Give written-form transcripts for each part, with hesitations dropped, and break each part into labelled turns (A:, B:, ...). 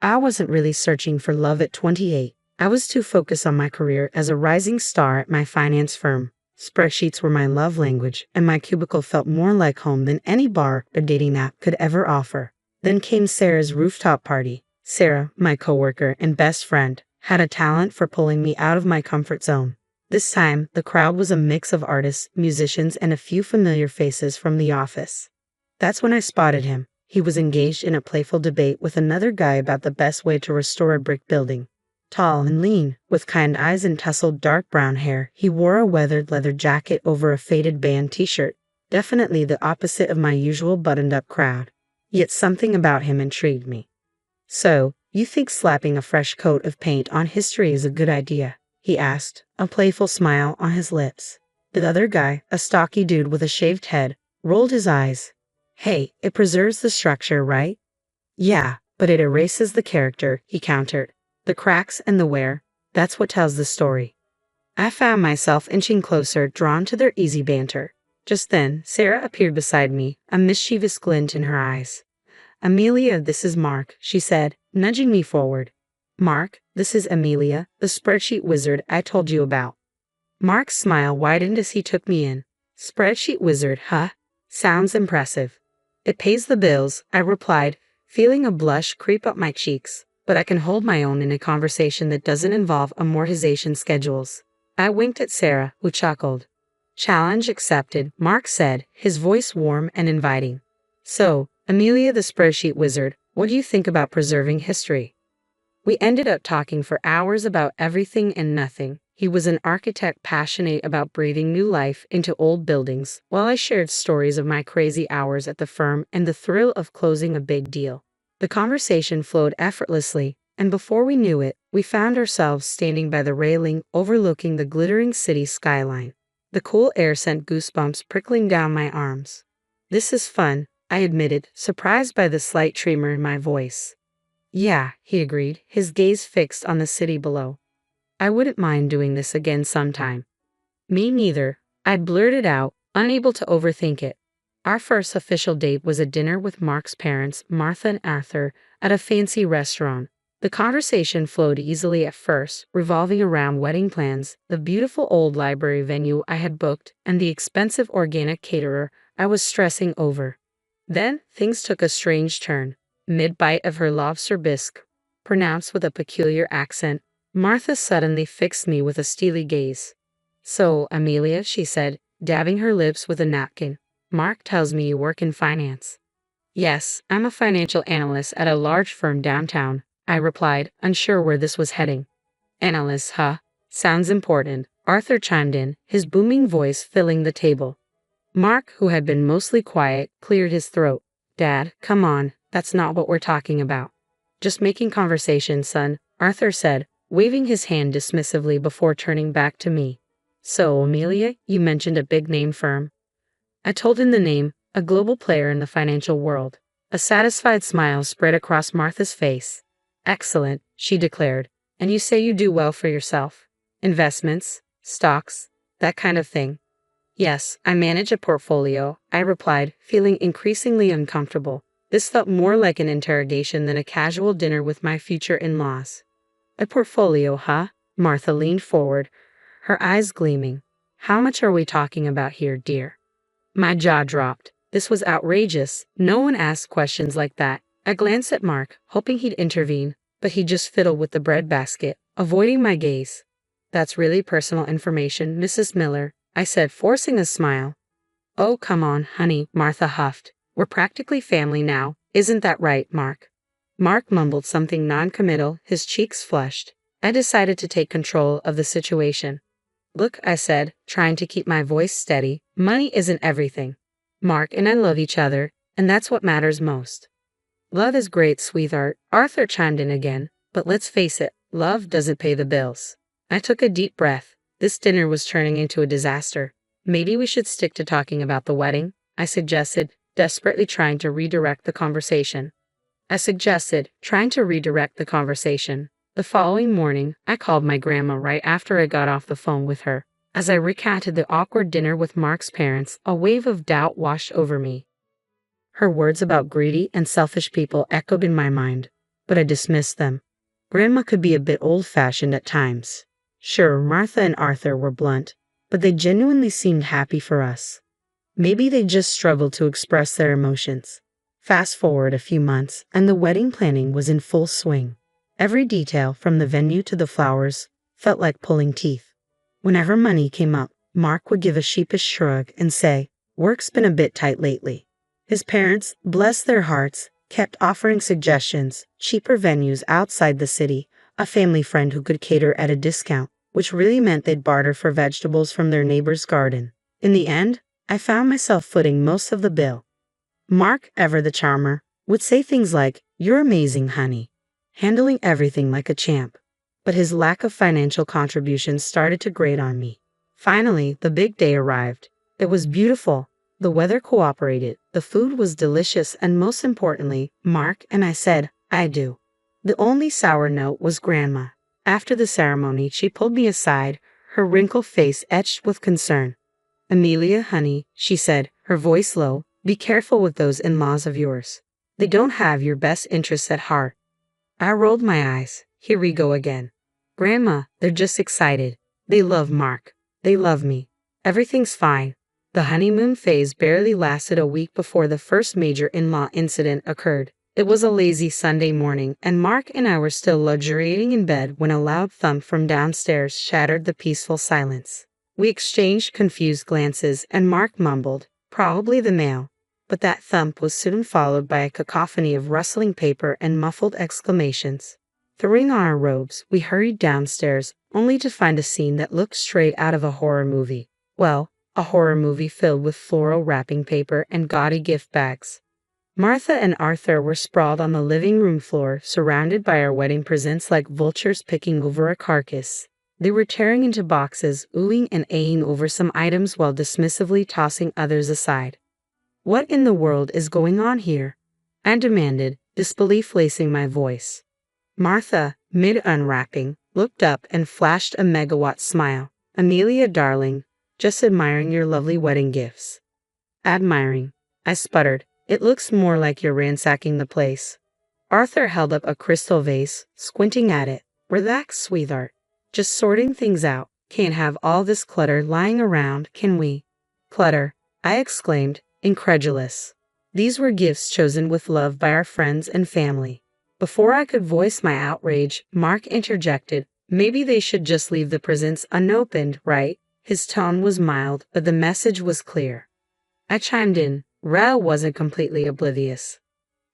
A: I wasn't really searching for love at 28. I was too focused on my career as a rising star at my finance firm. Spreadsheets were my love language, and my cubicle felt more like home than any bar or dating app could ever offer. Then came Sarah's rooftop party. Sarah, my coworker and best friend, had a talent for pulling me out of my comfort zone. This time, the crowd was a mix of artists, musicians, and a few familiar faces from the office. That's when I spotted him. He was engaged in a playful debate with another guy about the best way to restore a brick building. Tall and lean, with kind eyes and tousled dark brown hair, he wore a weathered leather jacket over a faded band t-shirt, definitely the opposite of my usual buttoned-up crowd. Yet something about him intrigued me. "So, you think slapping a fresh coat of paint on history is a good idea?" he asked, a playful smile on his lips. The other guy, a stocky dude with a shaved head, rolled his eyes. "Hey, it preserves the structure, right?" "Yeah, but it erases the character," he countered. "The cracks and the wear, that's what tells the story." I found myself inching closer, drawn to their easy banter. Just then, Sarah appeared beside me, a mischievous glint in her eyes. "Amelia, this is Mark," she said, nudging me forward. "Mark, this is Amelia, the spreadsheet wizard I told you about." Mark's smile widened as he took me in. "Spreadsheet wizard, huh? Sounds impressive." "It pays the bills," I replied, feeling a blush creep up my cheeks, "but I can hold my own in a conversation that doesn't involve amortization schedules." I winked at Sarah, who chuckled. "Challenge accepted," Mark said, his voice warm and inviting. "So, Amelia the spreadsheet wizard, what do you think about preserving history?" We ended up talking for hours about everything and nothing. He was an architect passionate about breathing new life into old buildings, while I shared stories of my crazy hours at the firm and the thrill of closing a big deal. The conversation flowed effortlessly, and before we knew it, we found ourselves standing by the railing overlooking the glittering city skyline. The cool air sent goosebumps prickling down my arms. "This is fun," I admitted, surprised by the slight tremor in my voice. "Yeah," he agreed, his gaze fixed on the city below. "I wouldn't mind doing this again sometime." "Me neither," I blurted out, unable to overthink it. Our first official date was a dinner with Mark's parents, Martha and Arthur, at a fancy restaurant. The conversation flowed easily at first, revolving around wedding plans, the beautiful old library venue I had booked, and the expensive organic caterer I was stressing over. Then, things took a strange turn. Mid-bite of her lobster bisque, pronounced with a peculiar accent, Martha suddenly fixed me with a steely gaze. "So, Amelia," she said, dabbing her lips with a napkin, "Mark tells me you work in finance." "Yes, I'm a financial analyst at a large firm downtown," I replied, unsure where this was heading. "Analyst, huh? Sounds important," Arthur chimed in, his booming voice filling the table. Mark, who had been mostly quiet, cleared his throat. "Dad, come on, that's not what we're talking about." "Just making conversation, son," Arthur said, waving his hand dismissively before turning back to me. "So, Amelia, you mentioned a big-name firm." I told him the name, a global player in the financial world. A satisfied smile spread across Martha's face. "Excellent," she declared. "And you say you do well for yourself? Investments, stocks, that kind of thing?" "Yes, I manage a portfolio," I replied, feeling increasingly uncomfortable. This felt more like an interrogation than a casual dinner with my future in-laws. "A portfolio, huh?" Martha leaned forward, her eyes gleaming. "How much are we talking about here, dear?" My jaw dropped. This was outrageous. No one asked questions like that. I glanced at Mark, hoping he'd intervene, but he just fiddled with the breadbasket, avoiding my gaze. "That's really personal information, Mrs. Miller," I said, forcing a smile. "Oh, come on, honey," Martha huffed. "We're practically family now, isn't that right, Mark?" Mark mumbled something non-committal, his cheeks flushed. I decided to take control of the situation. "Look," I said, trying to keep my voice steady, "money isn't everything. Mark and I love each other, and that's what matters most." "Love is great, sweetheart," Arthur chimed in again, "but let's face it, love doesn't pay the bills." I took a deep breath. This dinner was turning into a disaster. "Maybe we should stick to talking about the wedding," I suggested, desperately trying to redirect the conversation. The following morning, I called my grandma right after I got off the phone with her. As I recounted the awkward dinner with Mark's parents, a wave of doubt washed over me. Her words about greedy and selfish people echoed in my mind. but I dismissed them. Grandma could be a bit old-fashioned at times. Sure, Martha and Arthur were blunt, but they genuinely seemed happy for us. Maybe they just struggled to express their emotions. Fast forward a few months, and the wedding planning was in full swing. Every detail, from the venue to the flowers, felt like pulling teeth. Whenever money came up, Mark would give a sheepish shrug and say, "Work's been a bit tight lately." His parents, bless their hearts, kept offering suggestions, cheaper venues outside the city, a family friend who could cater at a discount, which really meant they'd barter for vegetables from their neighbor's garden. In the end, I found myself footing most of the bill. Mark, ever the charmer, would say things like, "You're amazing, honey," handling everything like a champ. But his lack of financial contributions started to grate on me. Finally, the big day arrived. It was beautiful. The weather cooperated, the food was delicious, and most importantly, Mark and I said, "I do." The only sour note was Grandma. After the ceremony, she pulled me aside, her wrinkled face etched with concern. "Amelia, honey," she said, her voice low, "be careful with those in-laws of yours. They don't have your best interests at heart." I rolled my eyes. Here we go again. "Grandma, they're just excited. They love Mark. They love me. Everything's fine." The honeymoon phase barely lasted a week before the first major in-law incident occurred. It was a lazy Sunday morning, and Mark and I were still luxuriating in bed when a loud thump from downstairs shattered the peaceful silence. We exchanged confused glances, and Mark mumbled, "Probably the mail." But that thump was soon followed by a cacophony of rustling paper and muffled exclamations. Throwing on our robes, we hurried downstairs, only to find a scene that looked straight out of a horror movie. Well, a horror movie filled with floral wrapping paper and gaudy gift bags. Martha and Arthur were sprawled on the living room floor, surrounded by our wedding presents like vultures picking over a carcass. They were tearing into boxes, oohing and ahhing over some items while dismissively tossing others aside. "What in the world is going on here?" I demanded, disbelief lacing my voice. Martha, mid-unwrapping, looked up and flashed a megawatt smile. "Amelia, darling, just admiring your lovely wedding gifts." "Admiring," I sputtered. "It looks more like you're ransacking the place." Arthur held up a crystal vase, squinting at it. "Relax, sweetheart. Just sorting things out. Can't have all this clutter lying around, can we?" "Clutter," I exclaimed, incredulous. These were gifts chosen with love by our friends and family. Before I could voice my outrage, Mark interjected, "Maybe they should just leave the presents unopened, right?" His tone was mild, but the message was clear. I chimed in. Rael wasn't completely oblivious.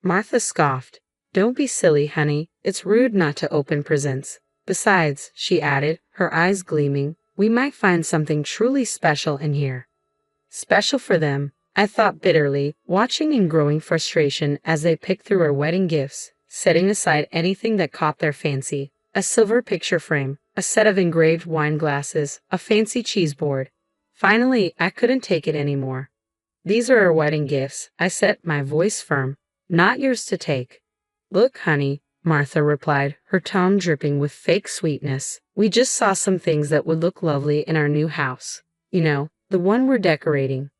A: Martha scoffed. "Don't be silly, honey. It's rude not to open presents. Besides," she added, her eyes gleaming, "we might find something truly special in here." Special for them, I thought bitterly, watching in growing frustration as they picked through our wedding gifts, setting aside anything that caught their fancy. A silver picture frame, a set of engraved wine glasses, a fancy cheese board. Finally, I couldn't take it anymore. "These are our wedding gifts," I said, my voice firm. "Not yours to take." "Look, honey," Martha replied, her tone dripping with fake sweetness. "We just saw some things that would look lovely in our new house. You know, the one we're decorating."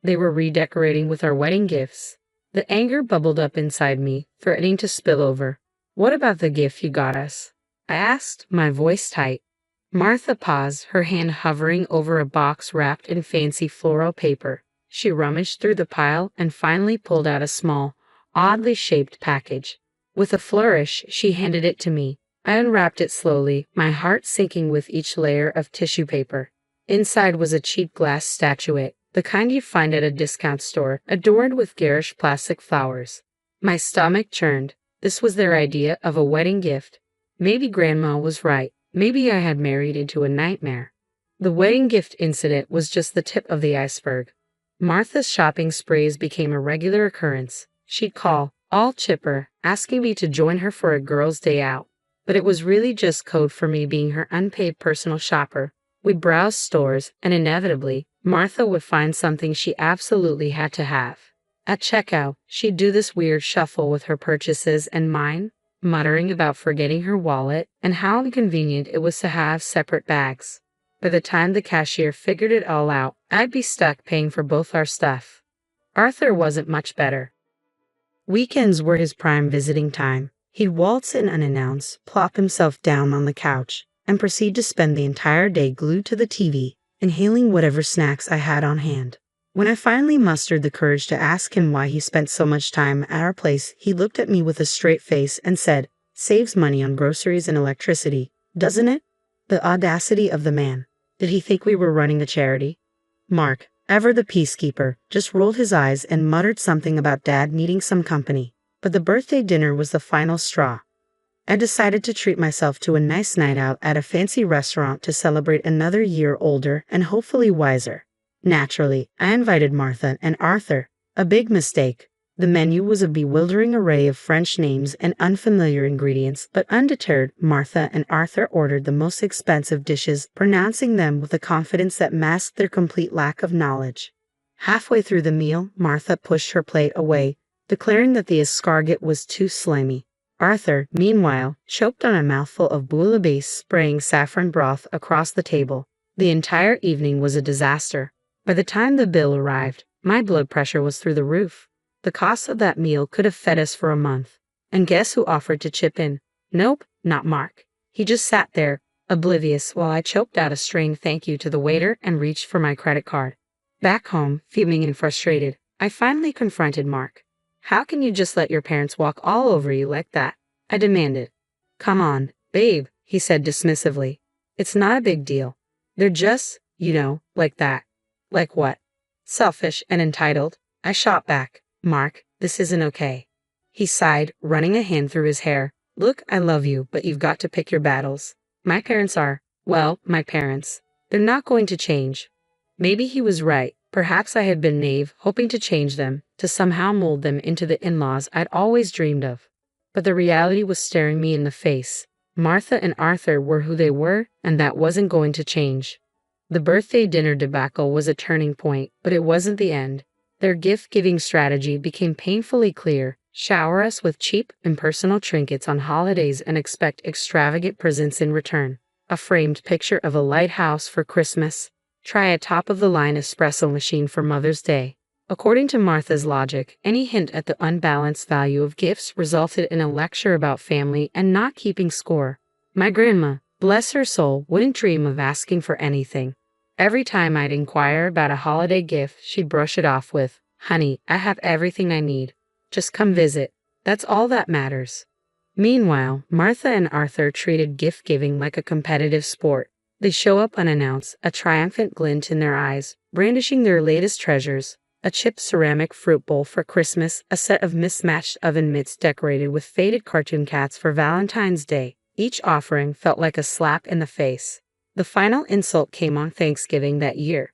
A: They were redecorating with our wedding gifts. The anger bubbled up inside me, threatening to spill over. "What about the gift you got us?" I asked, my voice tight. Martha paused, her hand hovering over a box wrapped in fancy floral paper. She rummaged through the pile and finally pulled out a small, oddly shaped package. With a flourish, she handed it to me. I unwrapped it slowly, my heart sinking with each layer of tissue paper. Inside was a cheap glass statuette, the kind you find at a discount store, adorned with garish plastic flowers. My stomach churned. This was their idea of a wedding gift. Maybe Grandma was right. Maybe I had married into a nightmare. The wedding gift incident was just the tip of the iceberg. Martha's shopping sprees became a regular occurrence. She'd call, all chipper, asking me to join her for a girls' day out. But it was really just code for me being her unpaid personal shopper. We'd browse stores, and inevitably, Martha would find something she absolutely had to have. At checkout, she'd do this weird shuffle with her purchases and mine, muttering about forgetting her wallet and how inconvenient it was to have separate bags. By the time the cashier figured it all out, I'd be stuck paying for both our stuff. Arthur wasn't much better. Weekends were his prime visiting time. He'd waltz in unannounced, plop himself down on the couch, and proceed to spend the entire day glued to the TV, inhaling whatever snacks I had on hand. When I finally mustered the courage to ask him why he spent so much time at our place, he looked at me with a straight face and said, "Saves money on groceries and electricity, doesn't it?" The audacity of the man. Did he think we were running a charity? Mark, ever the peacekeeper, just rolled his eyes and muttered something about Dad needing some company. But the birthday dinner was the final straw. I decided to treat myself to a nice night out at a fancy restaurant to celebrate another year older and hopefully wiser. Naturally, I invited Martha and Arthur. A big mistake. The menu was a bewildering array of French names and unfamiliar ingredients, but undeterred, Martha and Arthur ordered the most expensive dishes, pronouncing them with a confidence that masked their complete lack of knowledge. Halfway through the meal, Martha pushed her plate away, declaring that the escargot was too slimy. Arthur, meanwhile, choked on a mouthful of bouillabaisse, spraying saffron broth across the table. The entire evening was a disaster. By the time the bill arrived, my blood pressure was through the roof. The cost of that meal could have fed us for a month. And guess who offered to chip in? Nope, not Mark. He just sat there, oblivious, while I choked out a strained thank you to the waiter and reached for my credit card. Back home, fuming and frustrated, I finally confronted Mark. "How can you just let your parents walk all over you like that?" I demanded. "Come on, babe," he said dismissively. "It's not a big deal. They're just, like that." "Like what?" "Selfish and entitled." I shot back. "Mark, this isn't okay." He sighed, running a hand through his hair. "Look, I love you, but you've got to pick your battles. My parents are, well, my parents. They're not going to change." Maybe he was right. Perhaps I had been naive, hoping to change them, to somehow mold them into the in-laws I'd always dreamed of. But the reality was staring me in the face. Martha and Arthur were who they were, and that wasn't going to change. The birthday dinner debacle was a turning point, but it wasn't the end. Their gift-giving strategy became painfully clear. Shower us with cheap, impersonal trinkets on holidays and expect extravagant presents in return. A framed picture of a lighthouse for Christmas. Try a top-of-the-line espresso machine for Mother's Day. According to Martha's logic, any hint at the unbalanced value of gifts resulted in a lecture about family and not keeping score. My grandma, bless her soul, wouldn't dream of asking for anything. Every time I'd inquire about a holiday gift, she'd brush it off with, "Honey, I have everything I need. Just come visit. That's all that matters." Meanwhile, Martha and Arthur treated gift-giving like a competitive sport. They show up unannounced, a triumphant glint in their eyes, brandishing their latest treasures. A chipped ceramic fruit bowl for Christmas, a set of mismatched oven mitts decorated with faded cartoon cats for Valentine's Day. Each offering felt like a slap in the face. The final insult came on Thanksgiving that year.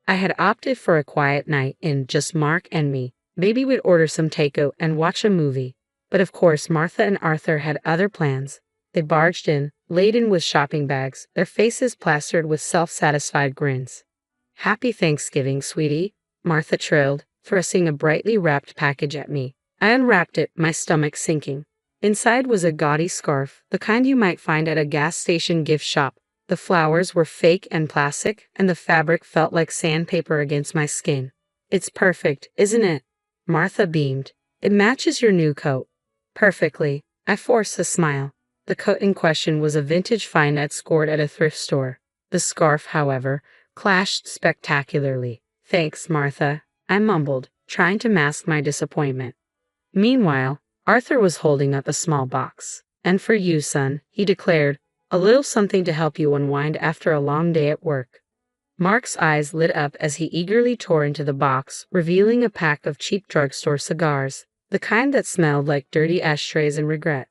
A: I had opted for a quiet night in just Mark and me. Maybe we'd order some takeout and watch a movie. But of course, Martha and Arthur had other plans. They barged in, laden with shopping bags, their faces plastered with self-satisfied grins. "Happy Thanksgiving, sweetie," Martha trilled, thrusting a brightly wrapped package at me. I unwrapped it, my stomach sinking. Inside was a gaudy scarf, the kind you might find at a gas station gift shop. The flowers were fake and plastic, and the fabric felt like sandpaper against my skin. "It's perfect, isn't it?" Martha beamed. "It matches your new coat." "Perfectly." I forced a smile. The coat in question was a vintage find I'd scored at a thrift store. The scarf, however, clashed spectacularly. "Thanks, Martha," I mumbled, trying to mask my disappointment. Meanwhile, Arthur was holding up a small box. "And for you, son," he declared, "a little something to help you unwind after a long day at work." Mark's eyes lit up as he eagerly tore into the box, revealing a pack of cheap drugstore cigars, the kind that smelled like dirty ashtrays and regret.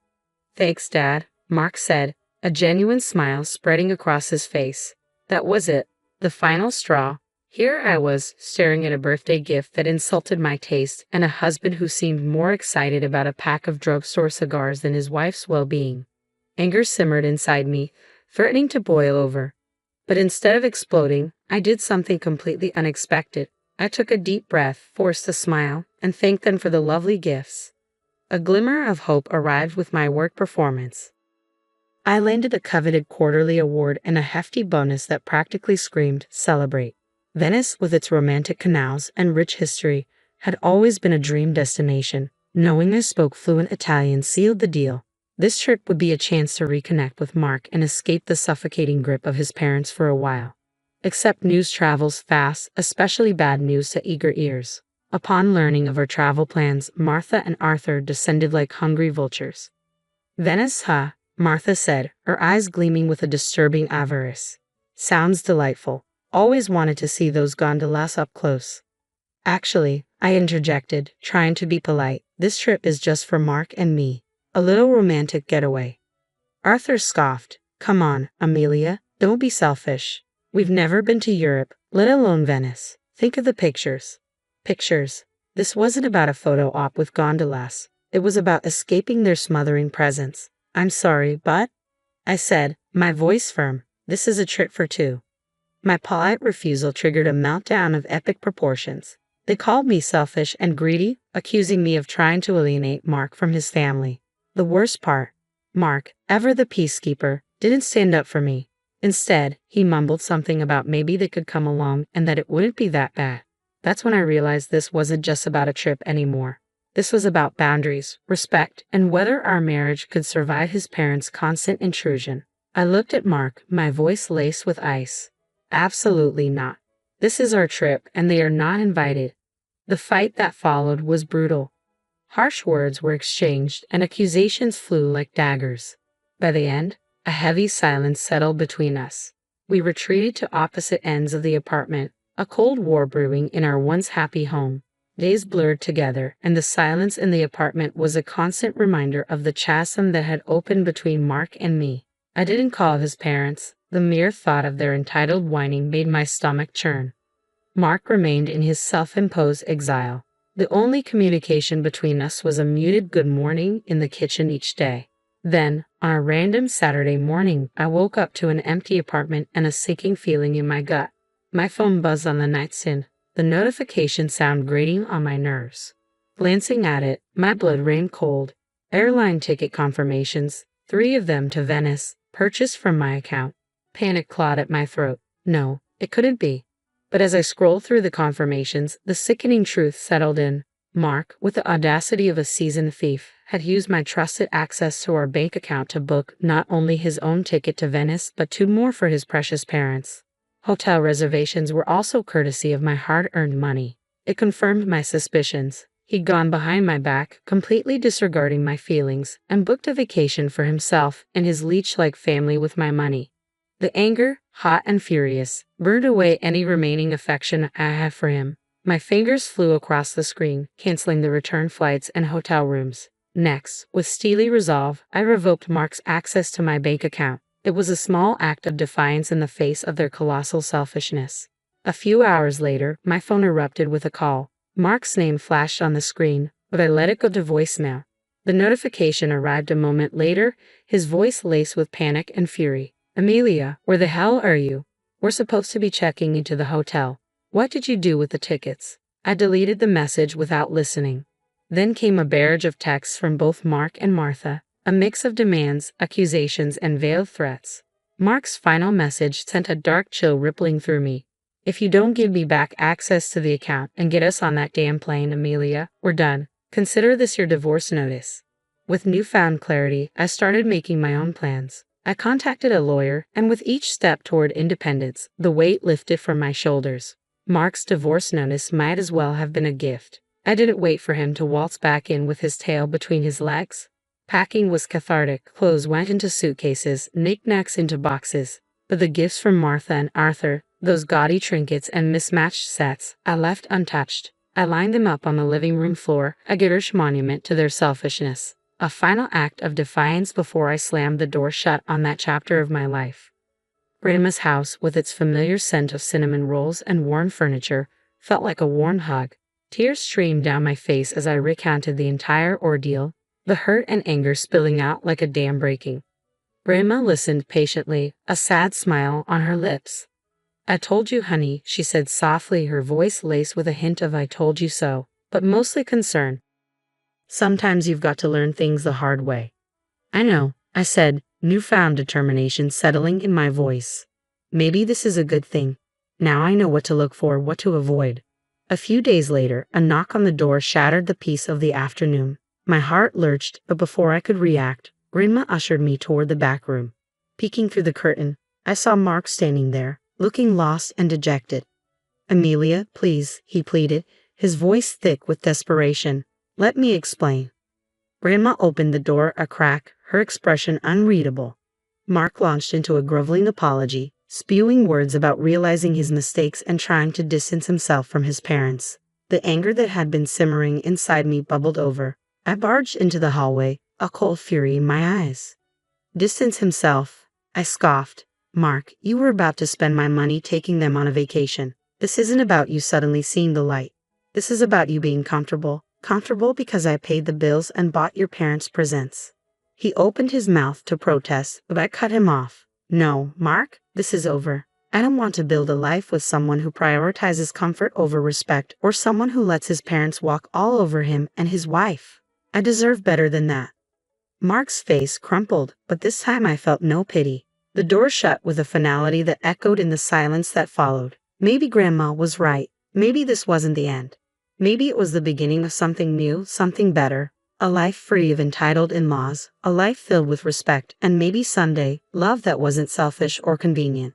A: "Thanks, Dad," Mark said, a genuine smile spreading across his face. That was it, the final straw. Here I was, staring at a birthday gift that insulted my taste and a husband who seemed more excited about a pack of drugstore cigars than his wife's well-being. Anger simmered inside me, threatening to boil over. But instead of exploding, I did something completely unexpected. I took a deep breath, forced a smile, and thanked them for the lovely gifts. A glimmer of hope arrived with my work performance. I landed the coveted quarterly award and a hefty bonus that practically screamed, "Celebrate." Venice, with its romantic canals and rich history, had always been a dream destination. Knowing I spoke fluent Italian sealed the deal. This trip would be a chance to reconnect with Mark and escape the suffocating grip of his parents for a while. Except news travels fast, especially bad news to eager ears. Upon learning of our travel plans, Martha and Arthur descended like hungry vultures. Venice, huh? Martha said, her eyes gleaming with a disturbing avarice. Sounds delightful. Always wanted to see those gondolas up close. Actually, I interjected, trying to be polite, this trip is just for Mark and me. A little romantic getaway. Arthur scoffed. Come on, Amelia, don't be selfish. We've never been to Europe, let alone Venice. Think of the pictures. Pictures. This wasn't about a photo op with gondolas. It was about escaping their smothering presence. I'm sorry, but, I said, my voice firm, this is a trip for two. My polite refusal triggered a meltdown of epic proportions. They called me selfish and greedy, accusing me of trying to alienate Mark from his family. The worst part, Mark, ever the peacekeeper, didn't stand up for me. Instead, he mumbled something about maybe they could come along and that it wouldn't be that bad. That's when I realized this wasn't just about a trip anymore. This was about boundaries, respect, and whether our marriage could survive his parents' constant intrusion. I looked at Mark, my voice laced with ice. Absolutely not. This is our trip, and they are not invited. The fight that followed was brutal. Harsh words were exchanged, and accusations flew like daggers. By the end, a heavy silence settled between us. We retreated to opposite ends of the apartment, a cold war brewing in our once happy home. Days blurred together, and the silence in the apartment was a constant reminder of the chasm that had opened between Mark and me. I didn't call his parents. The mere thought of their entitled whining made my stomach churn. Mark remained in his self-imposed exile. The only communication between us was a muted good morning in the kitchen each day. Then, on a random Saturday morning, I woke up to an empty apartment and a sinking feeling in my gut. My phone buzzed on the nightstand, the notification sound grating on my nerves. Glancing at it, my blood ran cold. Airline ticket confirmations, 3 of them to Venice, purchased from my account. Panic clawed at my throat. No, it couldn't be. But as I scrolled through the confirmations, the sickening truth settled in. Mark, with the audacity of a seasoned thief, had used my trusted access to our bank account to book not only his own ticket to Venice, but 2 more for his precious parents. Hotel reservations were also courtesy of my hard-earned money. It confirmed my suspicions. He'd gone behind my back, completely disregarding my feelings, and booked a vacation for himself and his leech-like family with my money. The anger, hot and furious, burned away any remaining affection I had for him. My fingers flew across the screen, canceling the return flights and hotel rooms. Next, with steely resolve, I revoked Mark's access to my bank account. It was a small act of defiance in the face of their colossal selfishness. A few hours later, my phone erupted with a call. Mark's name flashed on the screen, but I let it go to voicemail. The notification arrived a moment later, his voice laced with panic and fury. Amelia, where the hell are you? We're supposed to be checking into the hotel. What did you do with the tickets? I deleted the message without listening. Then came a barrage of texts from both Mark and Martha, a mix of demands, accusations, and veiled threats. Mark's final message sent a dark chill rippling through me. If you don't give me back access to the account and get us on that damn plane, Amelia, we're done. Consider this your divorce notice. With newfound clarity, I started making my own plans. I contacted a lawyer, and with each step toward independence, the weight lifted from my shoulders. Mark's divorce notice might as well have been a gift. I didn't wait for him to waltz back in with his tail between his legs. Packing was cathartic. Clothes went into suitcases, knickknacks into boxes. But the gifts from Martha and Arthur, those gaudy trinkets and mismatched sets, I left untouched. I lined them up on the living room floor, a Garish monument to their selfishness. A final act of defiance before I slammed the door shut on that chapter of my life. Grandma's house, with its familiar scent of cinnamon rolls and worn furniture, felt like a warm hug. Tears streamed down my face as I recounted the entire ordeal, the hurt and anger spilling out like a dam breaking. Grandma listened patiently, a sad smile on her lips. I told you, honey, she said softly, her voice laced with a hint of I told you so, but mostly concern. Sometimes you've got to learn things the hard way. I know, I said, newfound determination settling in my voice. Maybe this is a good thing. Now I know what to look for, what to avoid. A few days later, a knock on the door shattered the peace of the afternoon. My heart lurched, but before I could react, Grandma ushered me toward the back room. Peeking through the curtain, I saw Mark standing there, looking lost and dejected. "Amelia, please," he pleaded, his voice thick with desperation. "Let me explain." Grandma opened the door a crack, her expression unreadable. Mark launched into a groveling apology, spewing words about realizing his mistakes and trying to distance himself from his parents. The anger that had been simmering inside me bubbled over. I barged into the hallway, a cold fury in my eyes. "Distance himself," I scoffed. "Mark, you were about to spend my money taking them on a vacation. This isn't about you suddenly seeing the light. This is about you being comfortable. Comfortable because I paid the bills and bought your parents presents." He opened his mouth to protest, but I cut him off. "No, Mark, this is over. I don't want to build a life with someone who prioritizes comfort over respect or someone who lets his parents walk all over him and his wife. I deserve better than that." Mark's face crumpled, but this time I felt no pity. The door shut with a finality that echoed in the silence that followed. Maybe Grandma was right. Maybe this wasn't the end. Maybe it was the beginning of something new, something better. A life free of entitled in-laws, a life filled with respect, and maybe someday, love that wasn't selfish or convenient.